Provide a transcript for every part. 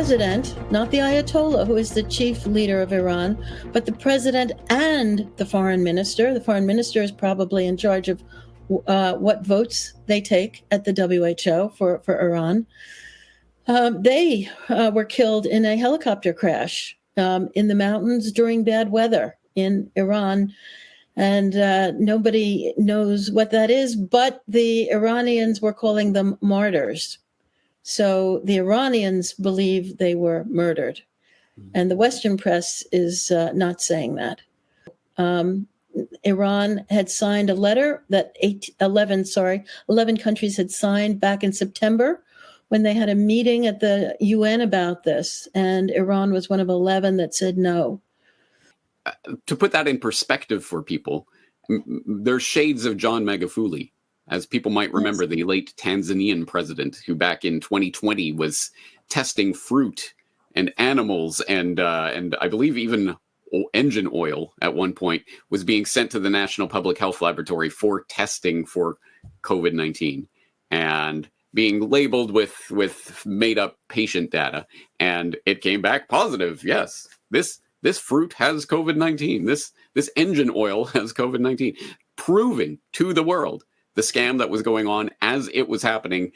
president, not the Ayatollah, who is the chief leader of Iran, but the president and the foreign minister. The foreign minister is probably in charge of what votes they take at the WHO for Iran. They were killed in a helicopter crash in the mountains during bad weather in Iran. And nobody knows what that is, but the Iranians were calling them martyrs. So the Iranians believe they were murdered. And the Western press is not saying that. Iran had signed a letter that 11 countries had signed back in September when they had a meeting at the UN about this. And Iran was one of 11 that said no. To put that in perspective for people, there's shades of John Magufuli, as people might remember, yes. The late Tanzanian president who back in 2020 was testing fruit and animals and I believe even engine oil at one point was being sent to the National Public Health Laboratory for testing for COVID-19 and being labeled with made up patient data. And it came back positive. Yes, this fruit has COVID-19. This engine oil has COVID-19, proving to the world the scam that was going on as it was happening.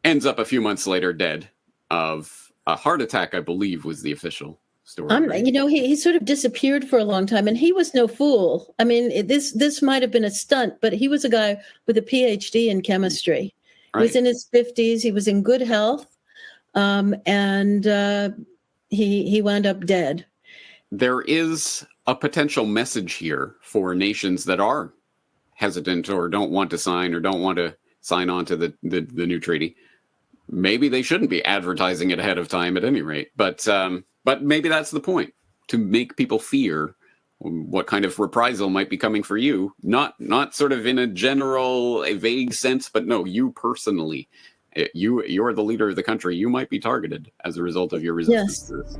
Ends up a few months later dead of a heart attack, I believe, was the official story. Right? He sort of disappeared for a long time, and he was no fool. I mean, this might have been a stunt, but he was a guy with a PhD in chemistry. Right. He was in his 50s. He was in good health, and he wound up dead. There is a potential message here for nations that are hesitant or don't want to sign or don't want to sign on to the new treaty. Maybe they shouldn't be advertising it ahead of time at any rate. But maybe that's the point, to make people fear what kind of reprisal might be coming for you. Not sort of in a general, a vague sense, but no, you personally. You're the leader of the country. You might be targeted as a result of your resistance to this.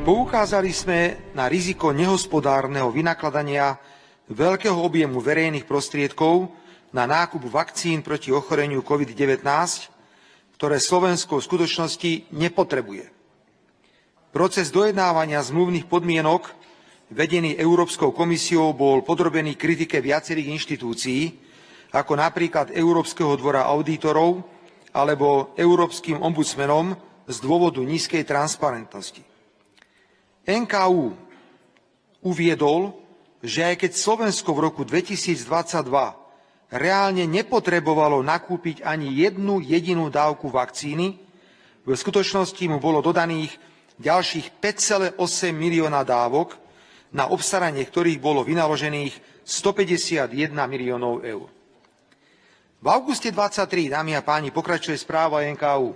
Poukázali sme na riziko nehospodárneho vynakladania veľkého objemu verejných prostriedkov na nákup vakcín proti ochoreniu COVID-19, ktoré Slovensko v skutočnosti nepotrebuje. Proces dojednávania zmluvných podmienok vedený Európskou komisiou bol podrobený kritike viacerých inštitúcií, ako napríklad Európskeho dvora audítorov alebo Európskym ombudsmanom z dôvodu nízkej transparentnosti. NKÚ uviedol, že aj keď Slovensko v roku 2022 reálne nepotrebovalo nakúpiť ani jednu jedinú dávku vakcíny, v skutočnosti mu bolo dodaných ďalších 5,8 milióna dávok, na obstaranie ktorých bolo vynaložených 151 miliónov eur. V auguste 2023, dámy a páni, pokračuje správa NKÚ.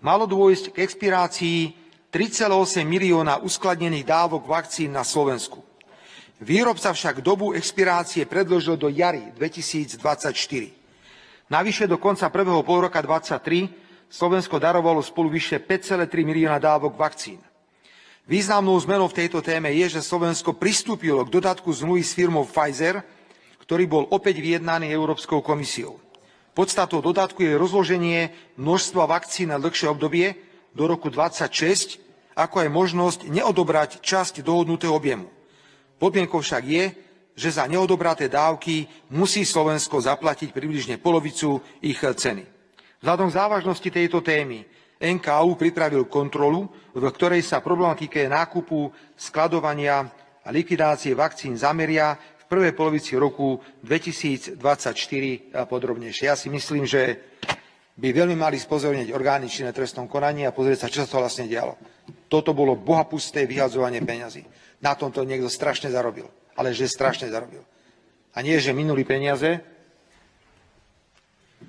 Malo dôjsť k expirácii 3,8 milióna uskladnených dávok vakcín na Slovensku. Výrobca však dobu expirácie predĺžil do jary 2024. Navyše do konca prvého polroka 2023 Slovensko darovalo spolu vyše 5,3 milióna dávok vakcín. Významnou zmenou v tejto téme je, že Slovensko pristúpilo k dodatku zmluvy s firmou Pfizer, ktorý bol opäť vyjednaný Európskou komisiou. Podstatou dodatku je rozloženie množstva vakcín na dlhšie obdobie do roku 2026, ako aj možnosť neodobrať časť dohodnutého objemu. Podmienkou však je, že za neodobraté dávky musí Slovensko zaplatiť približne polovicu ich ceny. Vzhľadom k závažnosti tejto témy NKÚ pripravil kontrolu, v ktorej sa problematike nákupu, skladovania a likvidácie vakcín zameria v prvej polovici roku 2024 podrobnejšie. Ja si myslím, že by veľmi mali spozorniť orgány činné v trestnom konaní a pozrieť sa, čo sa to vlastne dialo. Toto bolo bohapusté vyhadzovanie peňazí. Na tomto niekto strašne zarobil. Ale že strašne zarobil. A nie, že minuli peniaze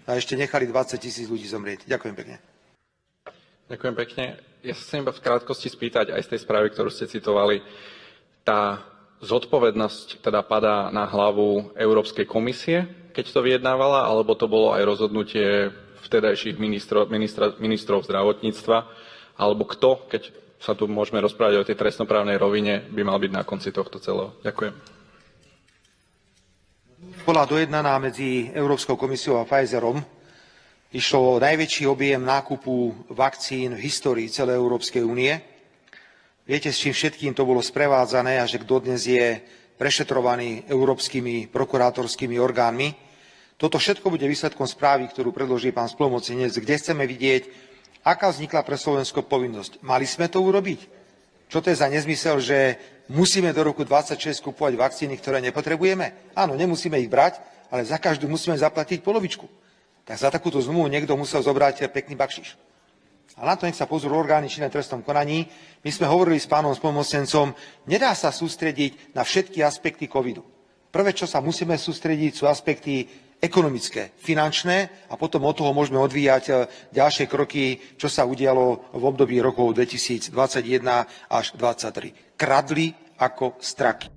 a ešte nechali 20 000 ľudí zomrieť. Ďakujem pekne. Ďakujem pekne. Ja sa chcem iba v krátkosti spýtať aj z tej správy, ktorú ste citovali. Tá zodpovednosť teda padá na hlavu Európskej komisie, keď to vyjednávala, alebo to bolo aj rozhodnutie vtedajších ministrov zdravotníctva, alebo kto, keď sa tu môžeme rozprávať o tej trestnoprávnej rovine, by mal byť na konci tohto celého. Ďakujem. Bola dojednaná medzi Európskou komisiou a Pfizerom. Išlo o najväčší objem nákupu vakcín v histórii celej Európskej únie. Viete, s čím všetkým to bolo sprevádzané a že kto dnes je prešetrovaný európskymi prokurátorskými orgánmi. Toto všetko bude výsledkom správy, ktorú predloží pán splnomocnenec, kde chceme vidieť, aká vznikla pre Slovensko povinnosť. Mali sme to urobiť? Čo to je za nezmysel, že musíme do roku 2026 kupovať vakcíny, ktoré nepotrebujeme? Áno, nemusíme ich brať, ale za každú musíme zaplatiť polovičku. Tak za takúto zmluvu niekto musel zobrať pekný bakšiš. A na to nech sa pozrú orgány činné v trestnom konaní. My sme hovorili s pánom splnomocnencom, nedá sa sústrediť na všetky aspekty covidu. Prvé, čo sa musíme sústrediť, sú aspekty ekonomické, finančné a potom od toho môžeme odvíjať ďalšie kroky, čo sa udialo v období rokov 2021 až 2023. Kradli ako straky.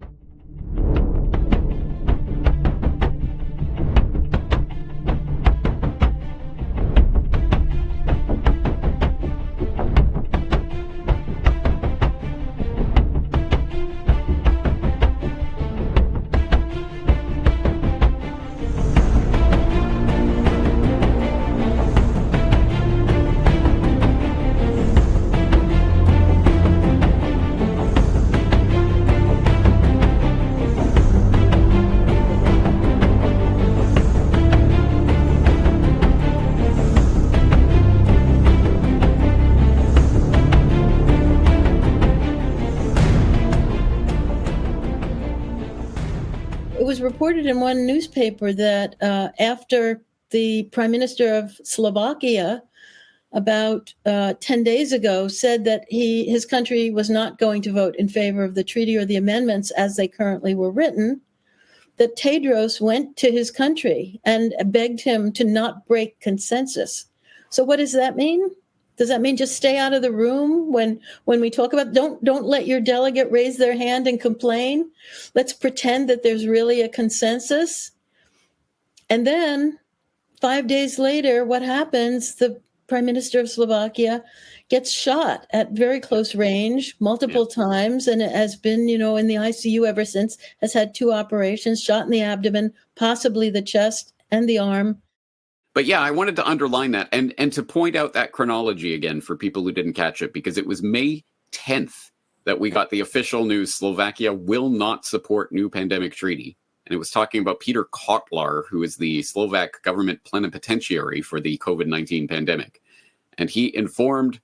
It was reported in one newspaper that after the Prime Minister of Slovakia about 10 days ago said that his country was not going to vote in favor of the treaty or the amendments as they currently were written, that Tedros went to his country and begged him to not break consensus. So what does that mean? Does that mean just stay out of the room when we talk about don't let your delegate raise their hand and complain? Let's pretend that there's really a consensus. And then 5 days later, what happens? The Prime Minister of Slovakia gets shot at very close range multiple times and has been, in the ICU ever since, has had 2 operations, shot in the abdomen, possibly the chest and the arm. But yeah, I wanted to underline that and to point out that chronology again for people who didn't catch it, because it was May 10th that we got the official news Slovakia will not support new pandemic treaty. And it was talking about Peter Kotlar, who is the Slovak government plenipotentiary for the COVID-19 pandemic. And he informed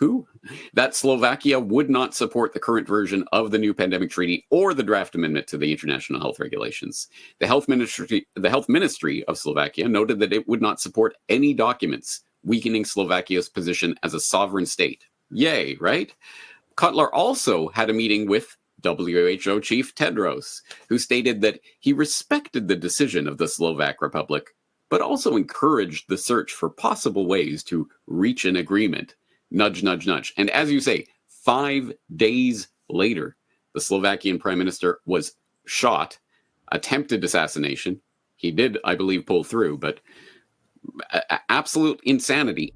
who? That Slovakia would not support the current version of the new pandemic treaty or the draft amendment to the international health regulations. The health ministry of Slovakia noted that it would not support any documents weakening Slovakia's position as a sovereign state. Yay, right? Kotlar also had a meeting with WHO chief Tedros, who stated that he respected the decision of the Slovak Republic, but also encouraged the search for possible ways to reach an agreement. Nudge, nudge, nudge. And as you say, 5 days later, the Slovakian prime minister was shot, attempted assassination. He did, I believe, pull through, but absolute insanity.